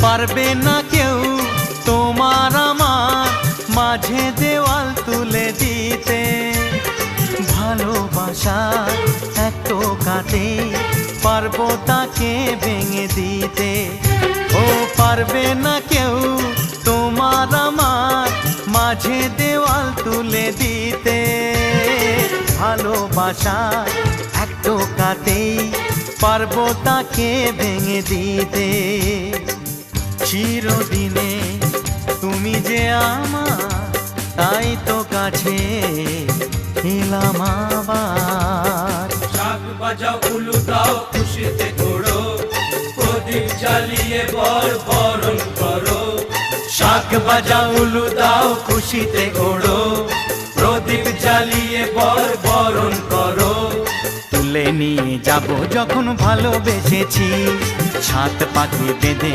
পারবে না কেউ তোমার আমার মাঝে দেওয়াল তুলে দিতে। ভালোবাসার এক টোকাতে পারবো তাকে ভেঙে দিতে। ও পারবে না কেউ তোমার আমার মাঝে দেওয়াল তুলে দিতে। ভালোবাসার এক টোকাতেই পারবো তাকে ভেঙে দিতে। চিরদিনে তুমি যে আমার, তাই তো কাছে এলাম আবার। শাক বাজাও উলু দাও খুশিতে ঘোড়ো, প্রদীপ জ্বালিয়ে বর বরণ করো। শাক বাজাও উলু দাও খুশিতে ওড়ো, প্রদীপ জ্বালিয়ে বর বরণ করো। তুলে নিয়ে যাব যখন ভালোবেসেছি, সাত পাখি বেঁধে